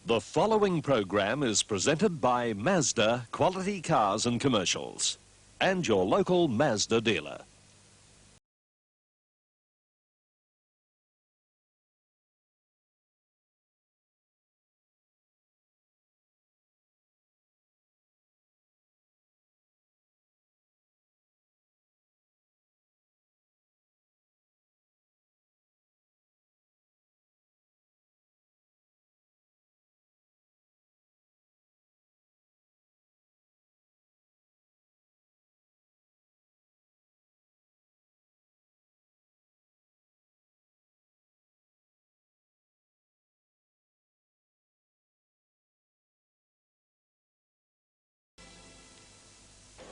The following program is presented by Mazda Quality Cars and Commercials and your local Mazda dealer.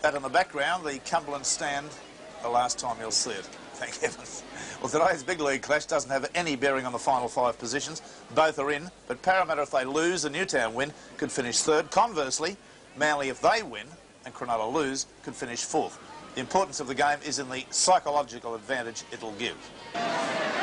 That in the background, the Cumberland stand, the last time you'll see it. Thank heavens. Well, today's big league clash doesn't have any bearing on the final 5 positions. Both are in, but Parramatta, if they lose and Newtown win, could finish 3rd. Conversely, Manly, if they win and Cronulla lose, could finish 4th. The importance of the game is in the psychological advantage it'll give.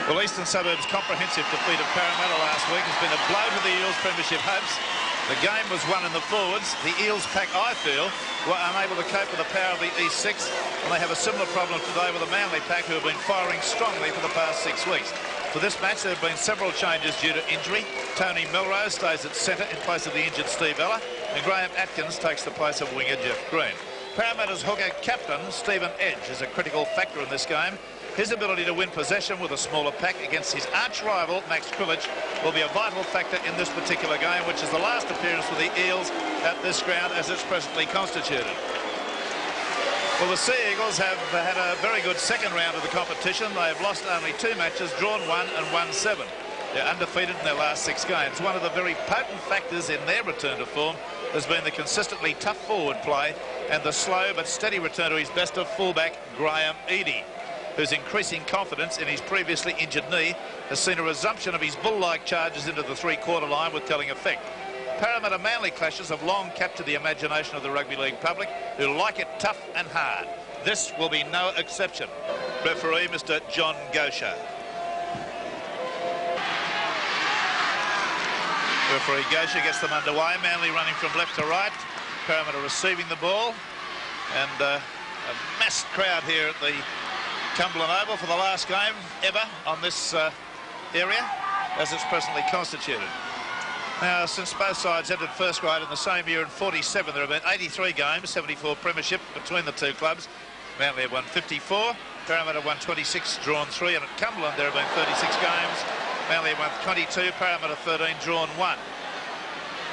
Well, Eastern Suburbs' comprehensive defeat of Parramatta last week has been a blow to the Eels' premiership hopes. The game was won in the forwards. The Eels pack, I feel, were unable to cope with the power of the East 6, and they have a similar problem today with the Manly pack, who have been firing strongly for the past 6 weeks. For this match, there have been several changes due to injury. Tony Melrose stays at centre in place of the injured Steve Ella, and Graham Atkins takes the place of winger Jeff Green. Parramatta's hooker captain, Stephen Edge, is a critical factor in this game. His ability to win possession with a smaller pack against his arch-rival, Max Krilich, will be a vital factor in this particular game, which is the last appearance for the Eels at this ground as it's presently constituted. Well, the Sea Eagles have had a very good second round of the competition. They have lost only 2 matches, drawn 1 and won 7. They're undefeated in their last 6 games. One of the very potent factors in their return to form has been the consistently tough forward play and the slow but steady return to his best of fullback, Graham Eadie, whose increasing confidence in his previously injured knee has seen a resumption of his bull-like charges into the 3-quarter line with telling effect. Parramatta Manly clashes have long captured the imagination of the rugby league public, who like it tough and hard. This will be no exception. Referee, Mr. John Gosha. Referee Gosha gets them underway. Manly running from left to right. Parramatta receiving the ball. And a massed crowd here at the Cumberland Oval for the last game ever on this area as it's presently constituted. Now, since both sides entered first grade in the same year in 47, there have been 83 games, 74 premiership between the two clubs. Manly have won 54, Parramatta won 26, drawn 3, and at Cumberland there have been 36 games. Manly have won 22, Parramatta 13, drawn 1.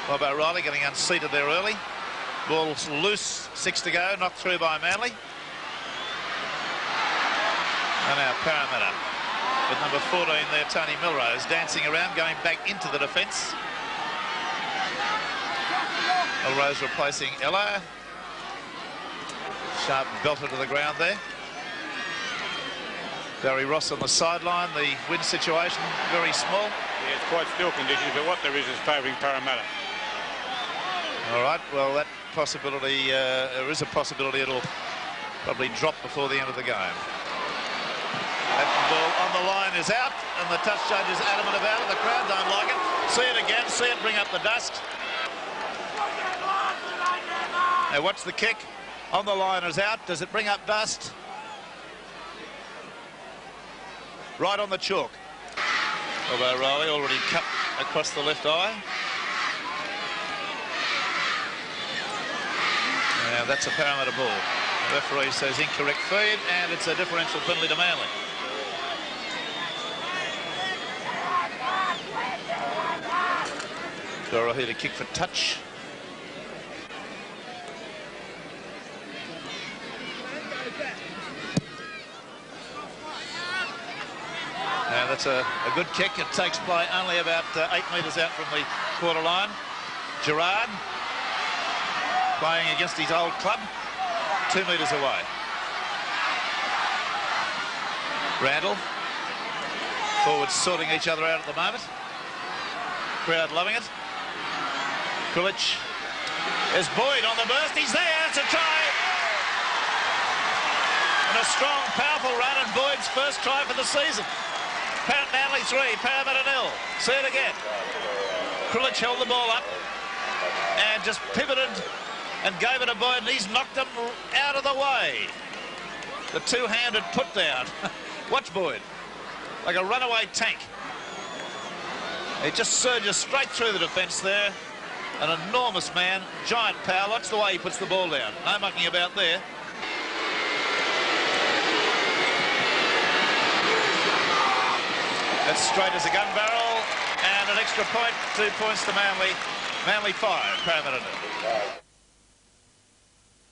Bob O'Reilly getting unseated there early. Ball's loose, 6 to go, knocked through by Manly. And now Parramatta with number 14 there, Tony Melrose, dancing around, going back into the defence. Melrose replacing Ella. Sharp belter to the ground there. Barry Ross on the sideline. The wind situation very small. Yeah, it's quite still conditions, but what there is favouring Parramatta. All right, well, that possibility, there is a possibility it'll probably drop before the end of the game. That ball on the line is out, and the touch judge is adamant about it. The crowd don't like it. See it again, see it bring up the dust. Now watch the kick. On the line is out. Does it bring up dust? Right on the chalk. Bob O'Reilly already cut across the left eye. Now that's a Parramatta ball. The referee says incorrect feed, and it's a differential penalty to Manly. Dorohue to kick for touch. Now that's a good kick. It takes play only about 8 metres out from the quarter line. Gerard playing against his old club, 2 metres away. Randall, forwards sorting each other out at the moment. Crowd loving it. Krilich is Boyd on the burst. He's there. It's a try. And a strong, powerful run, and Boyd's first try for the season. Manly 23, Parramatta 0. See it again. Krilich held the ball up and just pivoted and gave it a Boyd, and he's knocked him out of the way. The two-handed put down. Watch Boyd, like a runaway tank. He just surges straight through the defence there. An enormous man, giant power. Watch the way he puts the ball down. No mucking about there. That's straight as a gun barrel, and an extra point. 2 points to Manly. Manly 5, Parramatta 0.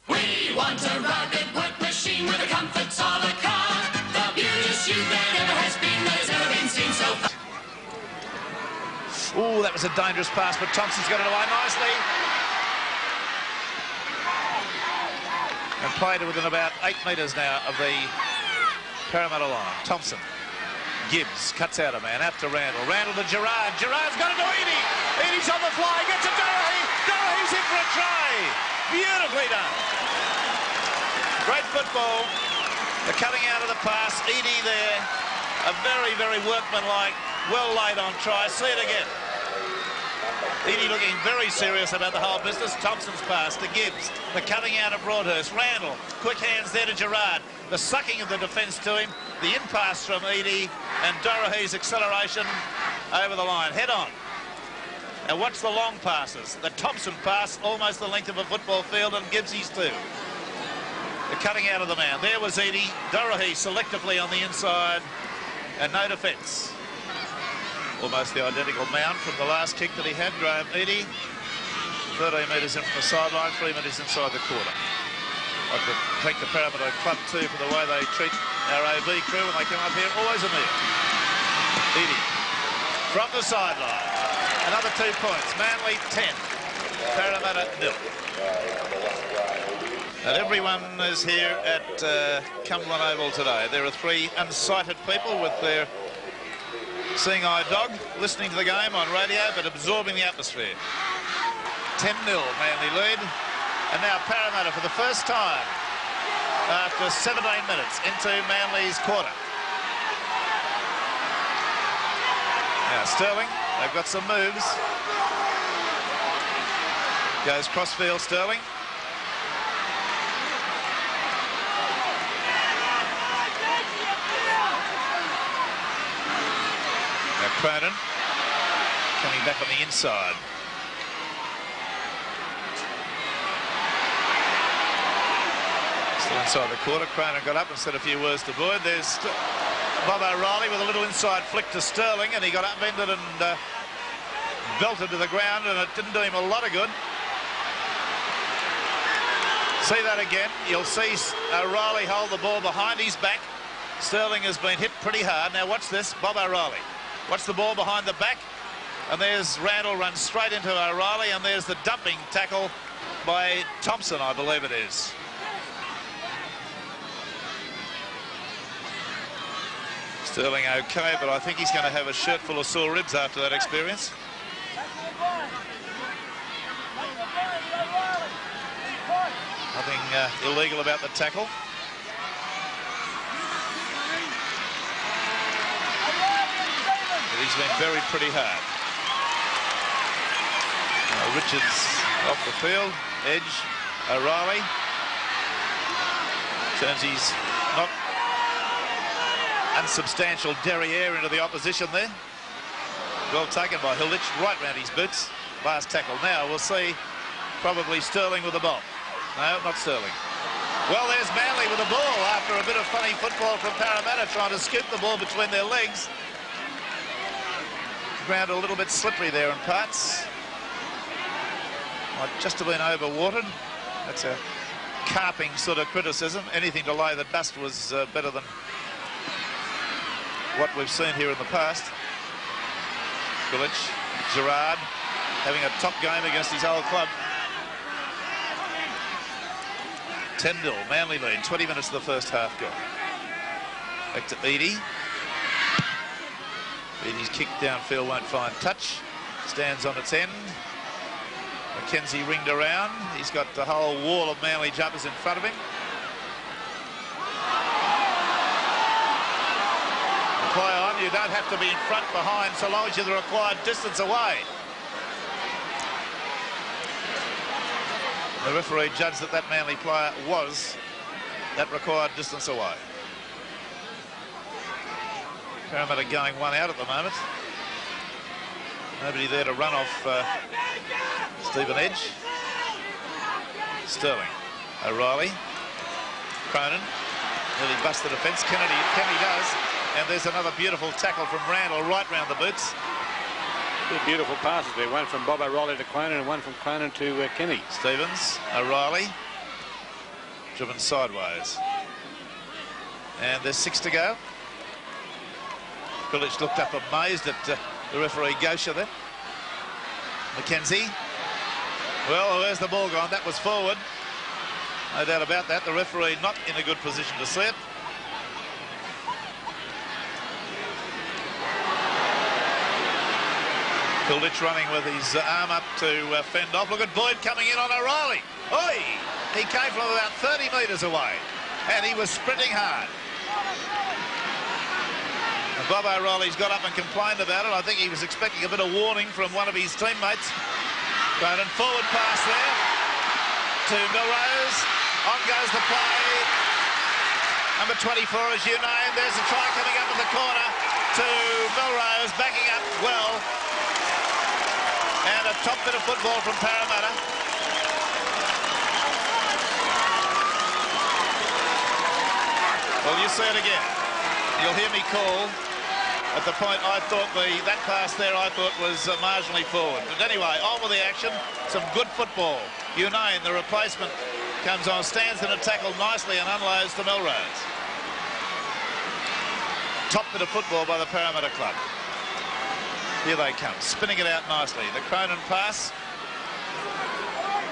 We want a rugged work machine with the comforts of a car. The beautiest youth that ever has been, there's never been seen so far. Ooh, that was a dangerous pass, but Thompson's got it away nicely. And played within about 8 metres now of the Parramatta line. Thompson. Gibbs cuts out a man, out to Randall. Randall to Gerard. Gerard's got it to Edie. Edie's on the fly, gets it to Doherty. Doherty's in for a try. Beautifully done. Great football. The cutting out of the pass. Edie there. A very, very workmanlike, well laid on try. See it again. Edie looking very serious about the whole business. Thompson's pass to Gibbs. The cutting out of Broadhurst. Randall. Quick hands there to Gerard. The sucking of the defence to him. The in-pass from Edie. And Doherty's acceleration over the line. Head on. And watch the long passes. The Thompson pass, almost the length of a football field, and Gibbsy's too. The cutting out of the man. There was Edie. Doherty selectively on the inside. And no defence. Almost the identical mound from the last kick that he had, Graham Edie. 13 metres in from the sideline, 3 metres inside the quarter. I'd like to thank the Parramatta Club too for the way they treat our AB crew when they come up here. Always a meal. Edie from the sideline. Another 2 points. Manly 10. Parramatta 0. And everyone is here at Cumberland Oval today. There are 3 unsighted people with their seeing eye dog, listening to the game on radio, but absorbing the atmosphere. 10-0 Manly lead. And now Parramatta for the first time after 17 minutes into Manly's quarter. Now Sterling, they've got some moves. Goes crossfield Sterling. Now Cronin coming back on the inside. Still inside the quarter. Cronin got up and said a few words to Boyd. There's Bob O'Reilly with a little inside flick to Sterling, and he got upended and belted to the ground, and it didn't do him a lot of good. See that again. You'll see O'Reilly hold the ball behind his back. Sterling has been hit pretty hard. Now watch this, Bob O'Reilly. Watch the ball behind the back, and there's Randall runs straight into O'Reilly, and there's the dumping tackle by Thompson, I believe it is. Sterling okay, but I think he's going to have a shirt full of sore ribs after that experience. Nothing illegal about the tackle. But he's been buried pretty hard. Richards off the field. Edge. O'Reilly. Turns his not unsubstantial derriere into the opposition there. Well taken by Hilditch, right round his boots. Last tackle. Now we'll see probably Sterling with the ball. No, not Sterling. Well, there's Manly with the ball after a bit of funny football from Parramatta trying to scoop the ball between their legs. Ground a little bit slippery there in parts. Might just have been overwatered. That's a carping sort of criticism. Anything to lay the dust was better than what we've seen here in the past. Krilich, Gerard having a top game against his old club. 10-0, Manly lead, 20 minutes of the first half gone. Back to Edie. Edie's kick downfield won't find touch. Stands on its end. McKenzie ringed around. He's got the whole wall of Manly jumpers in front of him. Play on, You don't have to be in front, behind, so long as you're the required distance away. The referee judged that Manly player was that required distance away. Parramatta going one out at the moment. Nobody there to run off Stephen Edge. Sterling. O'Reilly. Cronin. Nearly busts the defence. Kenny does. And there's another beautiful tackle from Randall right round the boots. Two beautiful passes there. One from Bob O'Reilly to Cronin and one from Cronin to Kenny. Stevens. O'Reilly. Driven sideways. And there's 6 to go. Village looked up amazed at the referee Gosha there. McKenzie. Well, where's the ball gone? That was forward. No doubt about that. The referee not in a good position to see it. Village running with his arm up to fend off. Look at Boyd coming in on O'Reilly. Oi! He came from about 30 metres away and he was sprinting hard. And Bob O'Reilly's got up and complained about it. I think he was expecting a bit of warning from one of his teammates. Cronin, forward pass there to Milrose. On goes the play. Number 24, as you name. There's a try coming up in the corner to Milrose, backing up well. And a top bit of football from Parramatta. Well, you see it again. You'll hear me call at the point I thought that pass there I thought was marginally forward. But anyway, on with the action. Some good football. Unane, the replacement, comes on, stands in a tackle nicely and unloads to Milrose. Top bit of football by the Parramatta club. Here they come, spinning it out nicely. The Cronin pass.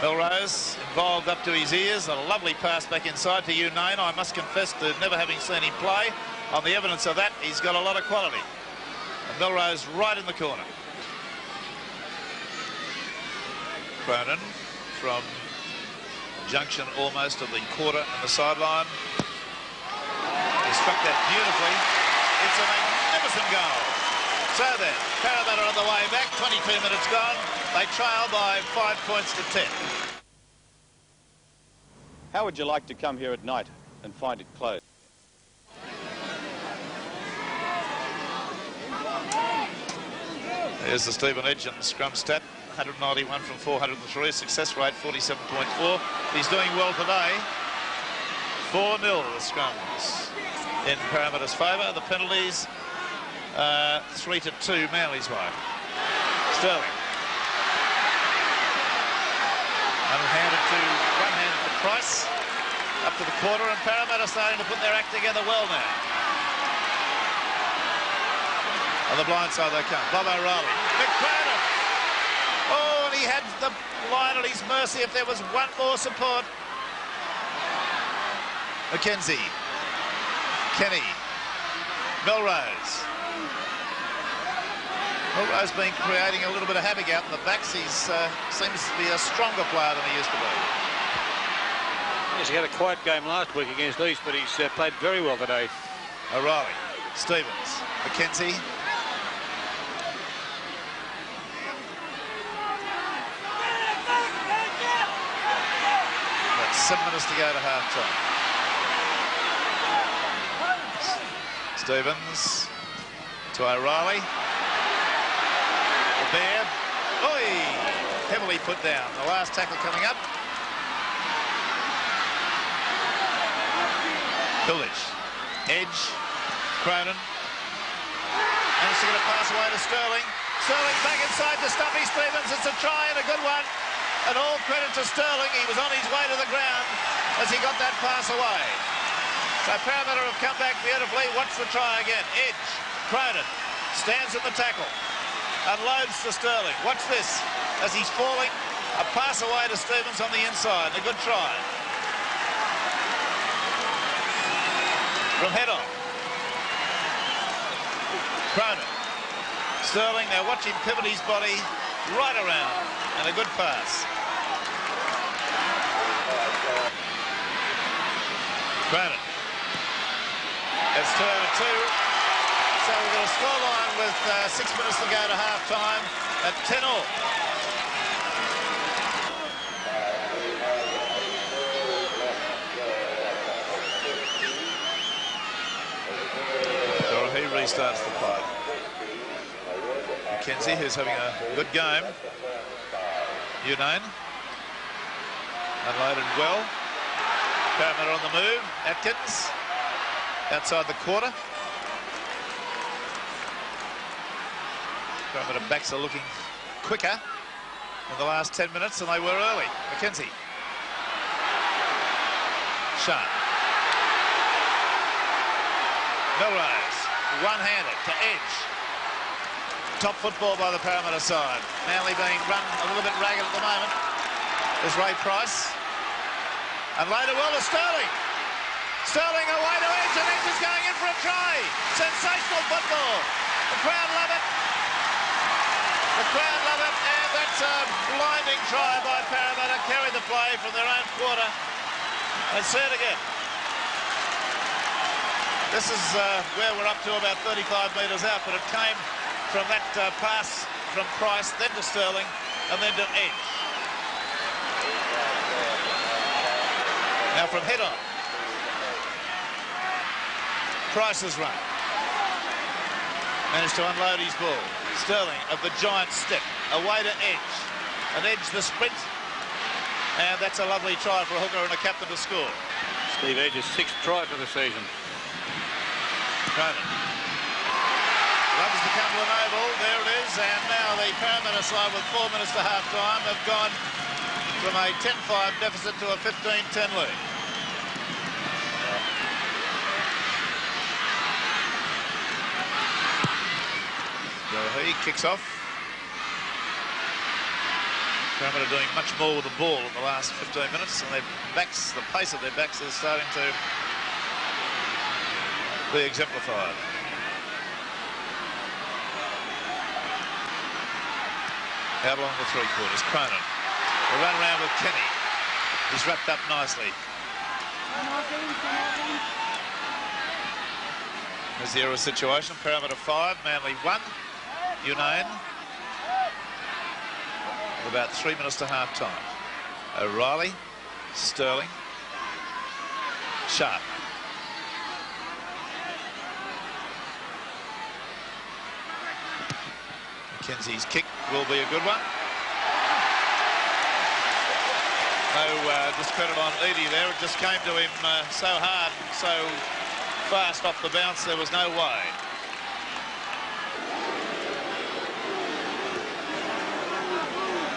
Milrose involved up to his ears. A lovely pass back inside to Unane. I must confess to never having seen him play. On the evidence of that, he's got a lot of quality. And Milrose right in the corner. Cronin from junction almost of the quarter and the sideline. He struck that beautifully. It's a magnificent goal. So then, Parramatta on the way back, 22 minutes gone. They trail by 5 points to 10. How would you like to come here at night and find it closed? There's the Stephen Edge and scrum stat. 191 from 403, success rate 47.4. He's doing well today. 4-0 the scrums in Parramatta's favour. The penalties 3-2 Manly's way. Sterling. One-handed to Price. Up to the quarter, and Parramatta starting to put their act together well now. On the blind side they come. Bob O'Reilly. McCraden. Oh, and he had the line at his mercy if there was one more support. McKenzie. Kenny. Milrose. Milrose been creating a little bit of havoc out in the backs. He seems to be a stronger player than he used to be. Yes, he had a quiet game last week against East, but he's played very well today. O'Reilly. Stevens. McKenzie. Got 7 minutes to go to half-time. Stevens to O'Reilly. The Bear. Oi! Heavily put down. The last tackle coming up. Village. Edge. Cronin. Managed to get a pass away to Sterling. Sterling back inside to Stumpy Stevens. It's a try and a good one. And all credit to Sterling. He was on his way to the ground as he got that pass away. So Parramatta have come back beautifully. Watch the try again. Edge. Cronin stands in the tackle. Unloads to Sterling. Watch this. As he's falling, a pass away to Stevens on the inside. A good try. From head on. Cronin. Sterling, now watch him pivot his body right around. And a good pass. Cronin. It's 2-2. So we've got a scoreline with 6 minutes to go to half-time at 10-all. He restarts the play. Mackenzie, who's having a good game. Unane. Unloaded well. Parramatta on the move. Atkins. Outside the quarter. Parramatta backs are looking quicker in the last 10 minutes than they were early. Mackenzie. Sharp. Milrose. One-handed to edge. Top football by the Parramatta side. Manly being run a little bit ragged at the moment. There's Ray Price. And later well to Sterling. Sterling away to Edge, and Edge is going in for a try. Sensational football. The crowd love it. The crowd love it, and that's a blinding try by Parramatta. Carried the play from their own quarter. And see it again. This is where we're up to about 35 metres out, but it came from that pass from Price, then to Sterling, and then to Edge. Now from head on. Price's run. Managed to unload his ball. Sterling of the giant step, away to Edge. And Edge the sprint. And that's a lovely try for a hooker and a captain to score. Steve Edge's 6th try for the season. Cronin runs the Cumberland Oval, there it is, and now the Parramatta side with 4 minutes to half-time have gone from a 10-5 deficit to a 15-10 lead. He kicks off. Parramatta doing much more with the ball in the last 15 minutes, and their backs, the pace of their backs is starting to be exemplified. Out along the three-quarters, Cronin. They run around with Kenny. He's wrapped up nicely. There's the error situation. Parramatta 5, Manly 1. Unane. With about 3 minutes to half-time. O'Reilly, Sterling, Sharp. Mackenzie's kick will be a good one. No discredit on Edie there. It just came to him so hard, so fast off the bounce, there was no way.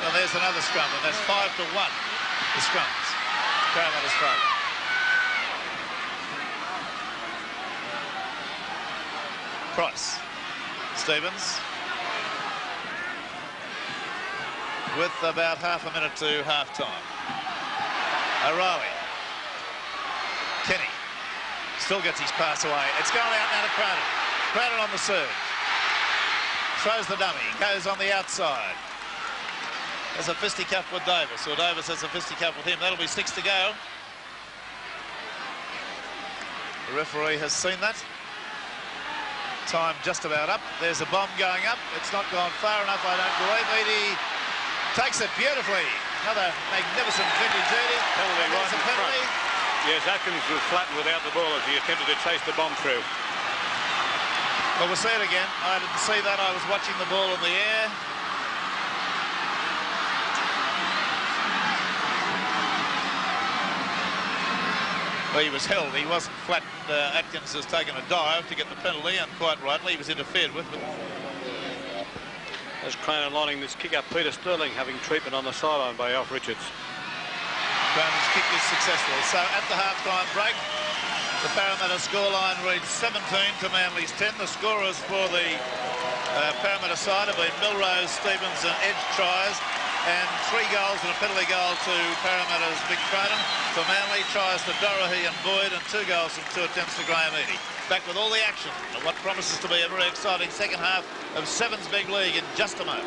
And there's another scrum, and that's 5-1, the scrums. Parramatta's favourite. Price. Stevens. With about half a minute to half-time. O'Reilly. Kenny. Still gets his pass away. It's going out now to Cronin. Cronin on the surge. Throws the dummy. Goes on the outside. There's a fisticuff with Davis, or Davis has a fisticuff with him. That'll be 6 to go. The referee has seen that. Time just about up. There's a bomb going up. It's not gone far enough, I don't believe. Edie takes it beautifully. Another magnificent vintage Edie. Penalty right in penalty. Front. Yes, Atkins was flattened without the ball as he attempted to chase the bomb through. Well, we'll see it again. I didn't see that. I was watching the ball in the air. Well, he was held. He wasn't flattened. Atkins has taken a dive to get the penalty, and quite rightly, he was interfered with. As Cronin lining this kick up, Peter Sterling having treatment on the sideline by Alf Richards. Cronin's kick is successful. So at the half-time break, the Parramatta scoreline reads 17 to Manly's 10. The scorers for the Parramatta side have been Milrose, Stevens and Edge tries, and 3 goals and a penalty goal to Parramatta's Big Cronin. For Manly, tries to Dorahy and Boyd, and 2 goals from 2 attempts to Graham Edie. Back with all the action of what promises to be a very exciting second half of Sevens Big League in just a moment.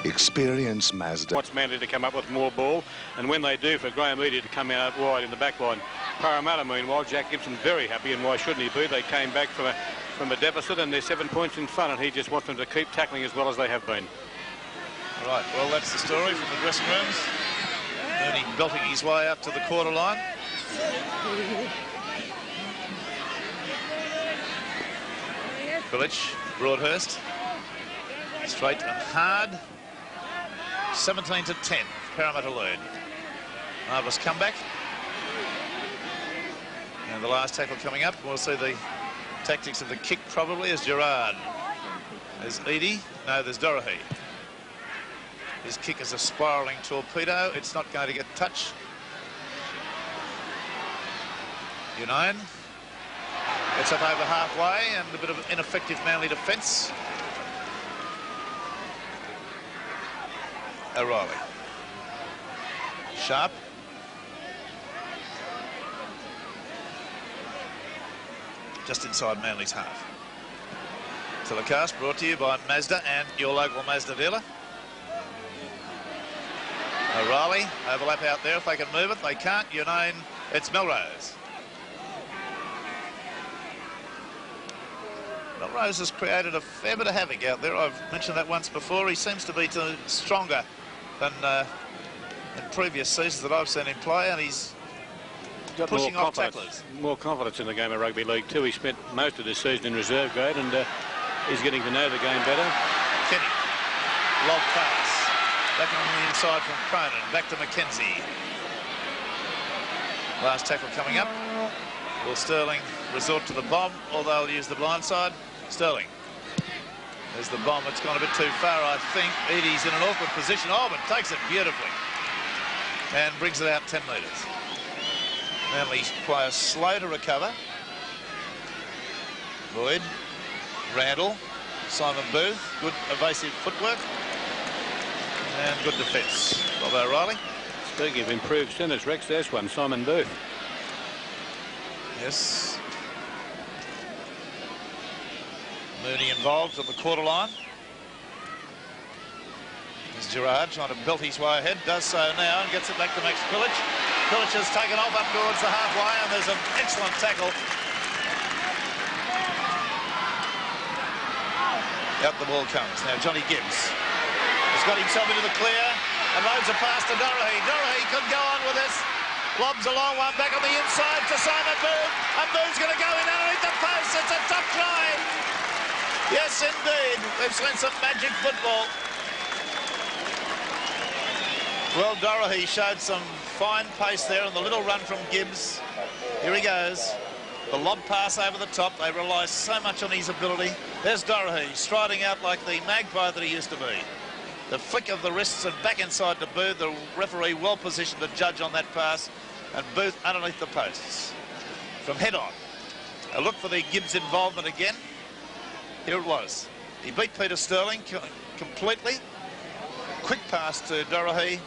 Experience Mazda. Wants Manly to come up with more ball, and when they do, for Graham Eady to come out wide in the back line. Parramatta, meanwhile, Jack Gibson very happy, and why shouldn't he be? They came back from a deficit, and they're 7 points in front, and he just wants them to keep tackling as well as they have been. Right, well, that's the story from the dressing rooms. Mooney belting his way up to the quarter line. Village, Broadhurst. Straight and hard. 17 to 10. Parramatta lead. Marvellous comeback. And the last tackle coming up. We'll see the tactics of the kick probably as Gerard. There's Eady. No, there's Dorothy. His kick is a spiralling torpedo. It's not going to get touch. Unione. It's up over halfway and a bit of ineffective Manly defence. O'Reilly. Sharp. Just inside Manly's half. Telecast brought to you by Mazda and your local Mazda dealer. O'Reilly, overlap out there if they can move it. They can't. Unione, it's Melrose. Melrose has created a fair bit of havoc out there. I've mentioned that once before. He seems to be stronger than in previous seasons that I've seen him play, and he's got pushing off tacklers. More confidence in the game of rugby league too. He spent most of the season in reserve grade, and he's getting to know the game better. Kenny, lob pass. Back on the inside from Cronin. Back to McKenzie. Last tackle coming up. Will Sterling resort to the bomb, or they'll use the blind side? Sterling. There's the bomb. It's gone a bit too far, I think. Eady's in an awkward position. Oh, but takes it beautifully. And brings it out 10 metres. Manly players slow to recover. Lloyd. Randall. Simon Booth. Good evasive footwork. And good defence. Bob O'Reilly. Speaking of improved centres, Rex, there's one. Simon Booth. Yes. Mooney involved at the quarter line. There's Gerard trying to belt his way ahead. Does so now and gets it back to Max Pilic. Pilic has taken off up towards the halfway, and there's an excellent tackle. Out the ball comes. Now Johnny Gibbs has got himself into the clear and loads a pass to Dorothy. Dorothy could go on with this. Lobs a long one back on the inside to Simon Booth. And Booth's going to go in underneath the post. It's a tough try. Yes, indeed. We've seen some magic football. Well, Dorothy showed some fine pace there on the little run from Gibbs. Here he goes. The lob pass over the top. They rely so much on his ability. There's Dorothy striding out like the magpie that he used to be. The flick of the wrists and back inside to Booth. The referee well positioned to judge on that pass. And Booth underneath the posts. From head on. A look for the Gibbs involvement again. Here it was. He beat Peter Sterling completely. Quick pass to Dorothy.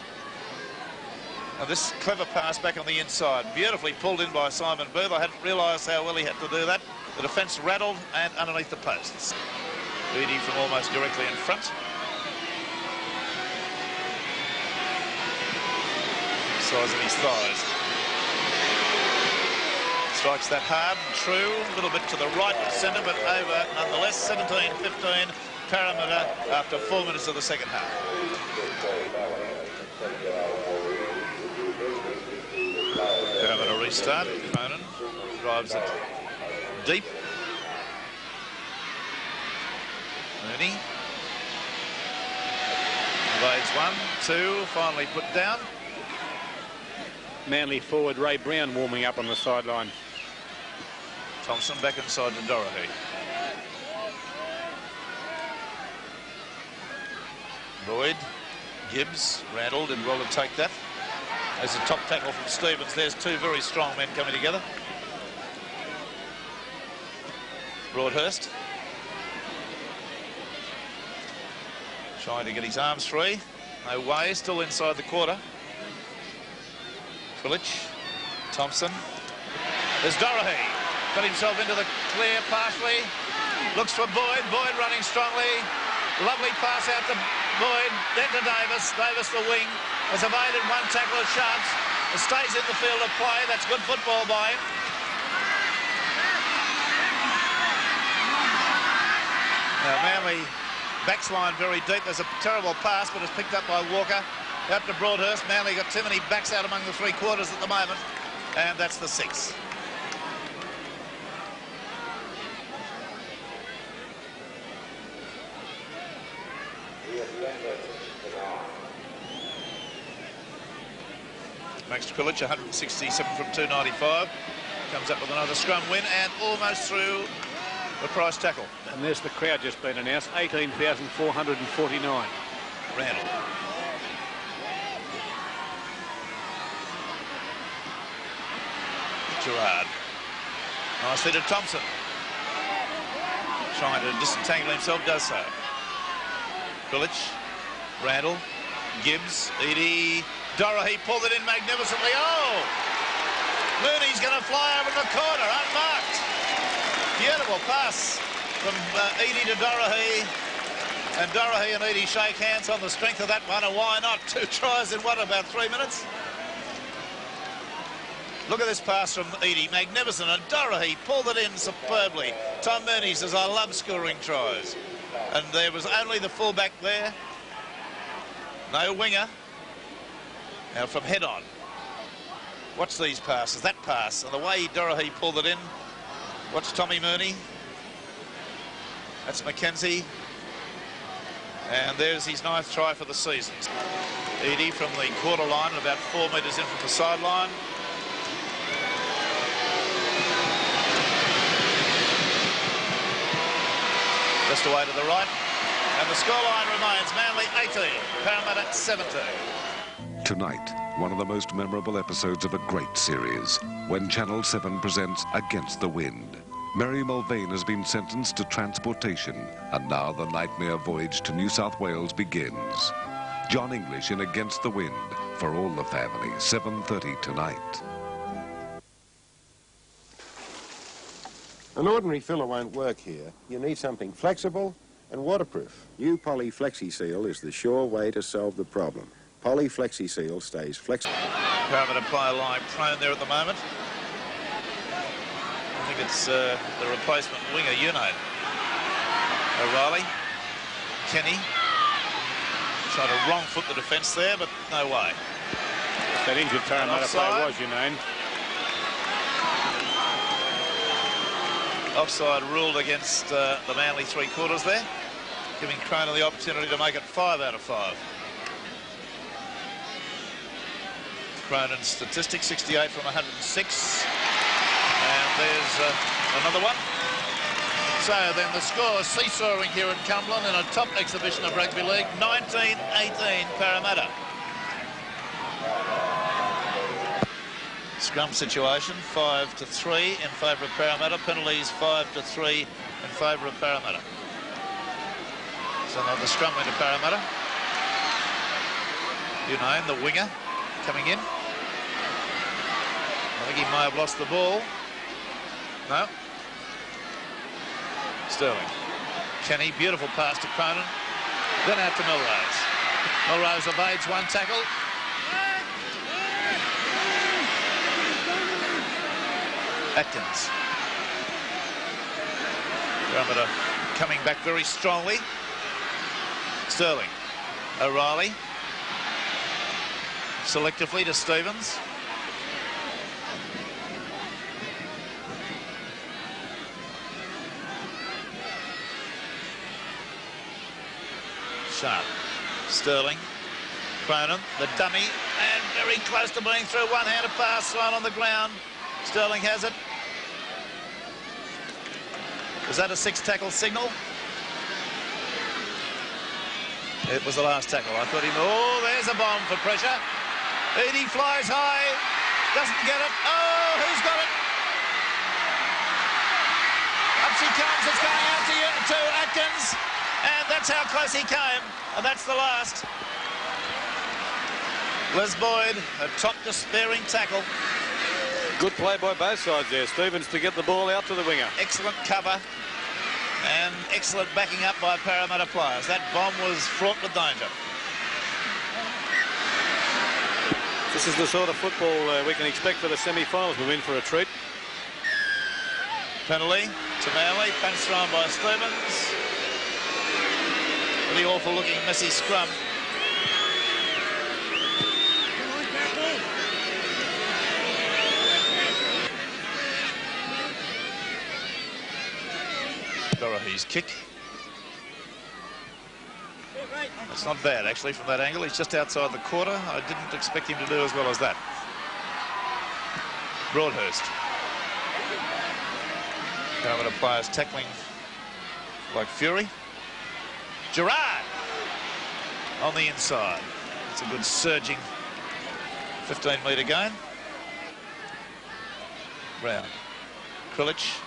And this clever pass back on the inside. Beautifully pulled in by Simon Booth. I hadn't realised how well he had to do that. The defence rattled and underneath the posts. Eady from almost directly in front. Size of his thighs. Strikes that hard and true. A little bit to the right of centre, but over nonetheless. 17-15 Parramatta after 4 minutes of the second half. Parramatta restart. Cronin drives it deep. Mooney. Evades 1, 2, finally put down. Manly forward Ray Brown warming up on the sideline. Thompson back inside to Dorothy. Lloyd, Gibbs, Randall did well to take that. There's a top tackle from Stevens. There's two very strong men coming together. Broadhurst. Trying to get his arms free. No way, still inside the quarter. Pilic, Thompson. There's Dorothy. Got himself into the clear partially. Looks for Boyd. Boyd running strongly. Lovely pass out to Boyd, then to Davis. Davis the wing. Has evaded one tackle of Sharps. It stays in the field of play. That's good football by him. Now Manly backsline very deep. There's a terrible pass, but it's picked up by Walker. Out to Broadhurst. Manly got too many backs out among the three quarters at the moment. And that's the 6. Max Krilic, 167 from 295. Comes up with another scrum win and almost through the price tackle. And there's the crowd just been announced, 18,449. Randall. Gerard. Nicely to Thompson. Trying to disentangle himself, does so. Krilic, Randall, Gibbs, Edie, Dorahy pulled it in magnificently. Oh! Mooney's going to fly over in the corner, unmarked. Beautiful pass from Edie to Dorahy. And Dorahy and Edie shake hands on the strength of that one, and why not? 2 tries in what, about 3 minutes? Look at this pass from Edie, magnificent, and Dorahy pulled it in superbly. Tom Mooney says, I love scoring tries. And there was only the fullback there. No winger. Now from head on. Watch these passes, that pass, and the way Dorahy pulled it in. Watch Tommy Mooney. That's Mackenzie. And there's his 9th try for the season. Edie from the quarter line, about 4 metres in from the sideline. Just away to the right. And the scoreline remains Manly 18, Parramatta 17. Tonight, one of the most memorable episodes of a great series, when Channel 7 presents Against the Wind. Mary Mulvane has been sentenced to transportation, and now the nightmare voyage to New South Wales begins. John English in Against the Wind, for all the family, 7:30 tonight. An ordinary filler won't work here. You need something flexible and waterproof. New Poly Flexi Seal is the sure way to solve the problem. Poly Flexi Seal stays flexible. Parramatta player line prone there at the moment. I think it's the replacement winger, Unite. O'Reilly. Kenny. Trying to wrong foot the defence there, but no way. That injured Parramatta player was Unite. Offside ruled against the Manly 3 quarters there, giving Cronin the opportunity to make it 5 out of 5. Cronin's statistic, 68 from 106. And there's another one. So then the score, Seesawing here at Cumberland in a top exhibition of rugby league, 19-18 Parramatta. Scrum situation, 5-3 in favour of Parramatta. Penalties, 5-3 in favour of Parramatta. So now the scrum went to Parramatta. Unai, the winger, coming in. I think he may have lost the ball. No. Sterling. Kenny, beautiful pass to Cronin. Then out to Melrose. Melrose evades one tackle. Atkins. Parramatta coming back very strongly. Sterling. O'Reilly. Selectively to Stevens. Sharp. Sterling. Cronin, the dummy, and very close to being through. One-handed pass thrown on the ground. Sterling has it. Was that a 6-tackle signal? It was the last tackle. I thought he... Oh, there's a bomb for pressure. Edie flies high. Doesn't get it. Oh, who's got it? Up she comes. It's going out to Atkins. And that's how close he came. And that's the last. Les Boyd, a top despairing tackle. Good play by both sides there. Stevens to get the ball out to the winger. Excellent cover. And excellent backing up by Parramatta players. That bomb was fraught with danger. This is the sort of football we can expect for the semi-finals. We're in for a treat. Penalty to Manly. Punch thrown by Stevens. Pretty awful looking messy scrum. Dorahy's kick. It's not bad actually from that angle. He's just outside the quarter. I didn't expect him to do as well as that. Broadhurst. Parramatta players tackling like fury. Gerard on the inside. It's a good surging 15-metre gain. Brown. Krilich.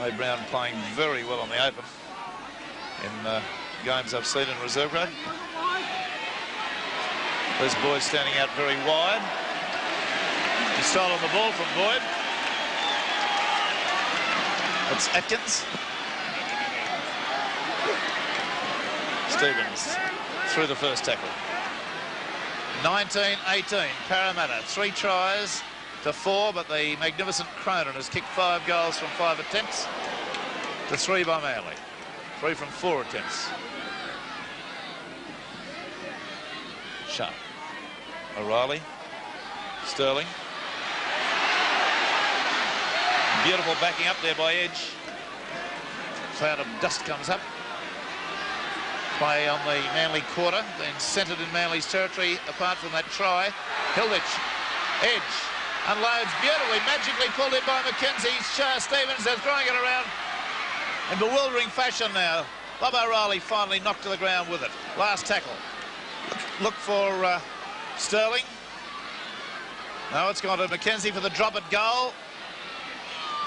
Ray Brown playing very well on the open in games I've seen in reserve grade. Those boys standing out very wide. He stolen the ball from Boyd. That's Atkins. Stevens through the first tackle. 19-18, Parramatta. 3 tries to 4, but the magnificent Cronin has kicked 5 goals from 5 attempts to 3 by Manly. 3 from 4 attempts. Sharp. O'Reilly. Sterling. Beautiful backing up there by Edge. Cloud of dust comes up. Play on the Manly quarter, then centred in Manly's territory apart from that try. Hilditch. Edge. Unloads beautifully, magically pulled in by Mackenzie. Stevens is throwing it around in bewildering fashion now. Bob O'Reilly finally knocked to the ground with it. Last tackle. Look for Sterling. No, it's gone to Mackenzie for the drop at goal.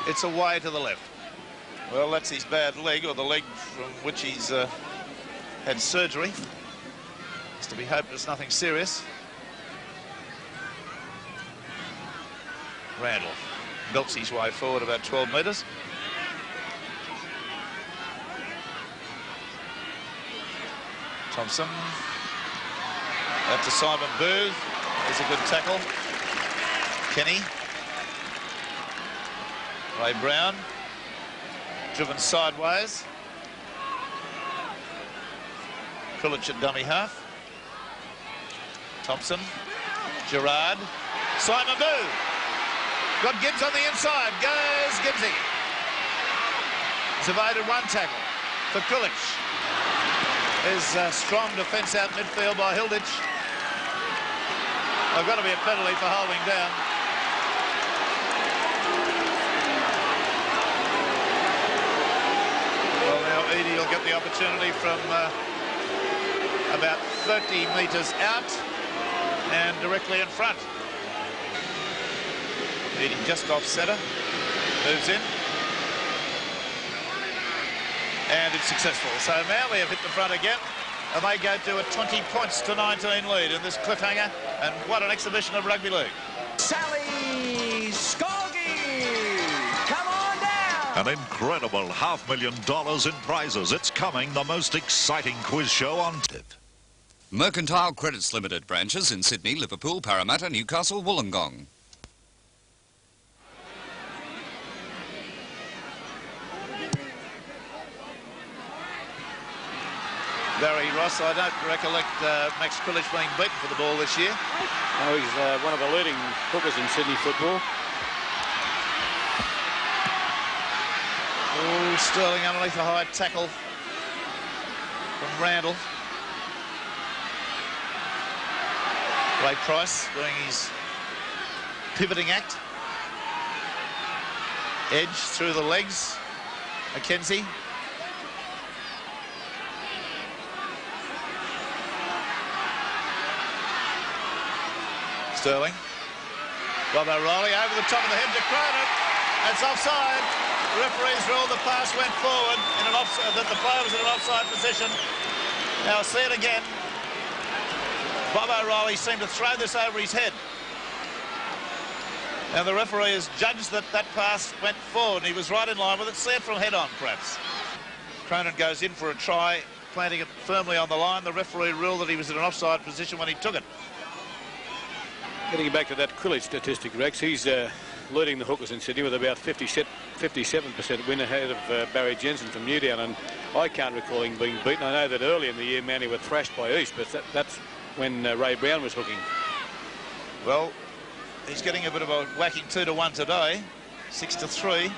It's away to the left. Well, that's his bad leg, or the leg from which he's had surgery. It's to be hoped it's nothing serious. Randall belts his way forward about 12 metres. Thompson. Out to Simon Booth. There's a good tackle. Kenny. Ray Brown. Driven sideways. Krilich at dummy half. Thompson. Gerard. Simon Booth. Got Gibbs on the inside. Goes Gibbsy. He's evaded 1 tackle for Krilich. There's a strong defence out midfield by Hilditch. There's got to be a penalty for holding down. Well, now Edie will get the opportunity from about 30 metres out and directly in front. Edie just off centre, moves in. And it's successful. So Manly have hit the front again, and they go to a 20 points to 19 lead in this cliffhanger. And what an exhibition of rugby league. Sally Scoggy, come on down. An incredible $500,000 in prizes. It's coming, the most exciting quiz show on TV. Mercantile Credits Limited branches in Sydney, Liverpool, Parramatta, Newcastle, Wollongong. Barry Ross, I don't recollect Max Krilich being beaten for the ball this year. No, he's one of the leading hookers in Sydney football. Oh, Sterling underneath a high tackle from Randall. Ray Price doing his pivoting act. Edge through the legs. Mackenzie. Sterling. Bob O'Reilly over the top of the head to Cronin. That's offside. The referees ruled the pass went forward in an offside, that the player was in an offside position. Now I'll see it again. Bob O'Reilly seemed to throw this over his head. And the referee has judged that that pass went forward, and he was right in line with it. See it from head on, perhaps. Cronin goes in for a try, planting it firmly on the line. The referee ruled that he was in an offside position when he took it. Getting back to that Quillage statistic, Rex, he's leading the hookers in Sydney with about 57% win ahead of Barry Jensen from Newtown, and I can't recall him being beaten. I know that early in the year Manly were thrashed by East, but that's when Ray Brown was hooking. Well, he's getting a bit of a whacking 2-1 today, 6-3.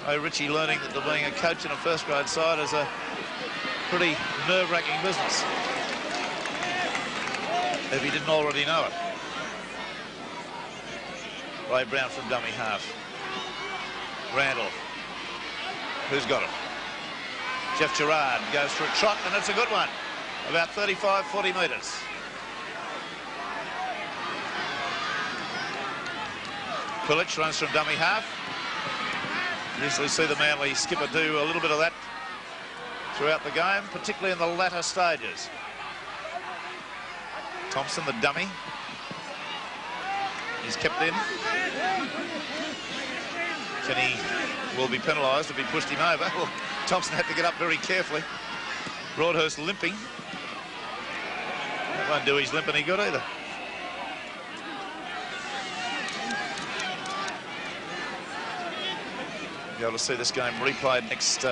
Oh, Richie learning that being a coach in a first-grade side is a pretty nerve-wracking business, if he didn't already know it. Ray Brown from dummy half. Randall. Who's got it? Jeff Gerard goes for a trot, and it's a good one. About 35, 40 metres. Quillage runs from dummy half. You usually see the Manly skipper do a little bit of that throughout the game, particularly in the latter stages. Thompson, the dummy. He's kept in. Kenny will be penalised if he pushed him over. Well, Thompson had to get up very carefully. Broadhurst limping. That won't do his limp any good either. You'll be able to see this game replayed next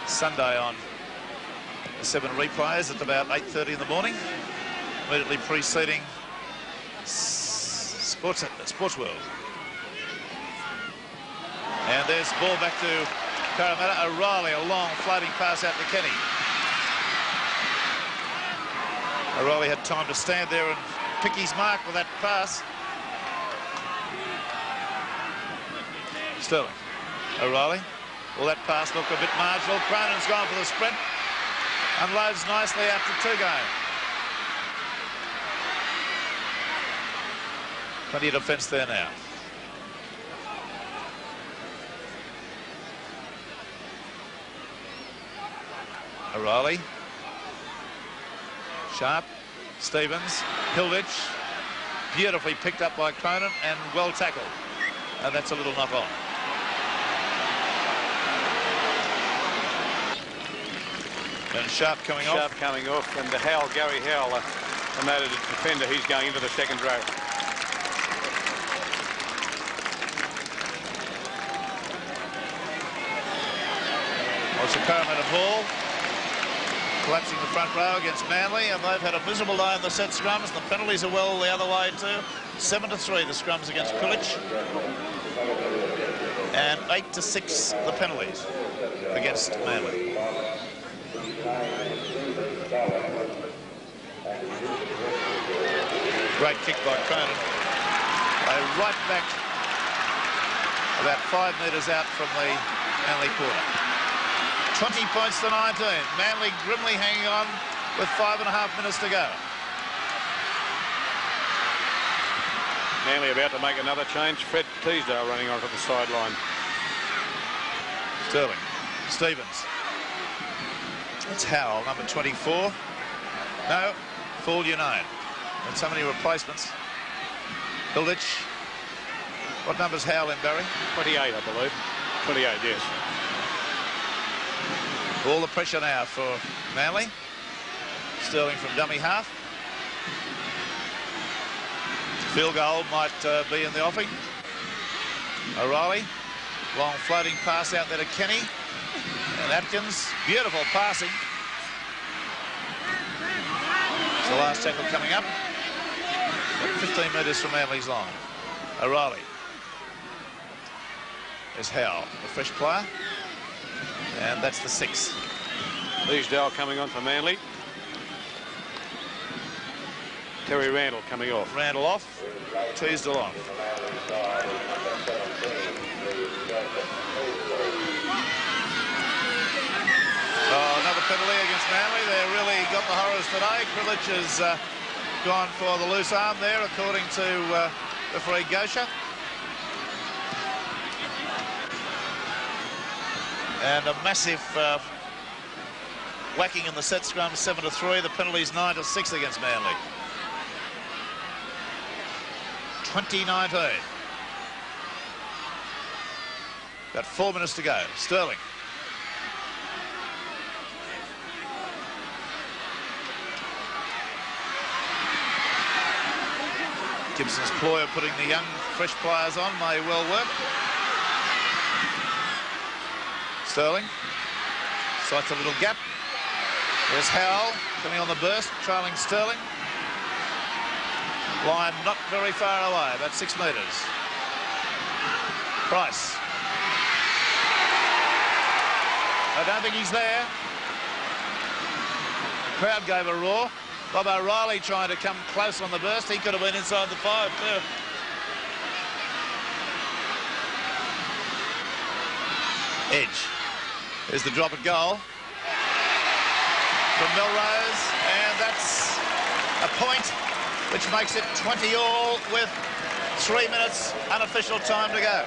Sunday on the 7 replays at about 8:30 in the morning, immediately preceding Sports World. And there's the ball back to Parramatta. O'Reilly, a long floating pass out to Kenny. O'Reilly had time to stand there and pick his mark with that pass. Sterling. O'Reilly. Well, that pass looked a bit marginal. Cronin's gone for the sprint. Unloads nicely after 2 games. Plenty of defence there now. O'Reilly. Sharp. Stevens. Hilditch. Beautifully picked up by Cronin and well tackled. And that's a little knock on. And Sharp coming off. Sharp coming off, and Gary Howell, a noted defender, he's going into the second row. Well, it's a Parramatta ball. Collapsing the front row against Manly, and they've had a miserable day in the set scrums. The penalties are well the other way too. 7-3 the scrums against Quillage, and 8-6 the penalties against Manly. Great kick by Cronin. Right back about 5 metres out from the Manly quarter. 20 points to 19. Manly grimly hanging on with 5.5 minutes to go. Manly about to make another change. Fred Teasdale running onto the sideline. Sterling. Stevens. It's Howell, number 24. No, fool you know. And so many replacements. Hilditch. What number's Howell in, Barry? 28, I believe. 28, yes. All the pressure now for Manly. Sterling from dummy half. Field goal might be in the offing. O'Reilly. Long floating pass out there to Kenny. And Atkins. Beautiful passing. It's the last tackle coming up. 15 metres from Manly's line. O'Reilly. There's Howell, a fresh player. And that's the 6. Teasdale coming on for Manly. Terry Randall coming off. Randall off. Teasdale on. Oh, another penalty against Manly. They really got the horrors today. Quillage has gone for the loose arm there, according to referee Gosha. And a massive whacking in the set scrum, 7-3. The penalties 9-6 against Manly. 2019. About 4 minutes to go. Sterling. Gibson's ploy of putting the young, fresh players on may well work. Sterling. Sights a little gap. There's Howell coming on the burst, trailing Sterling. Line not very far away, about 6 metres. Price. I don't think he's there. The crowd gave a roar. Bob O'Reilly trying to come close on the burst. He could have been inside the 5 too. Edge. There's the drop at goal from Melrose, and that's a point which makes it 20 all with 3 minutes unofficial time to go.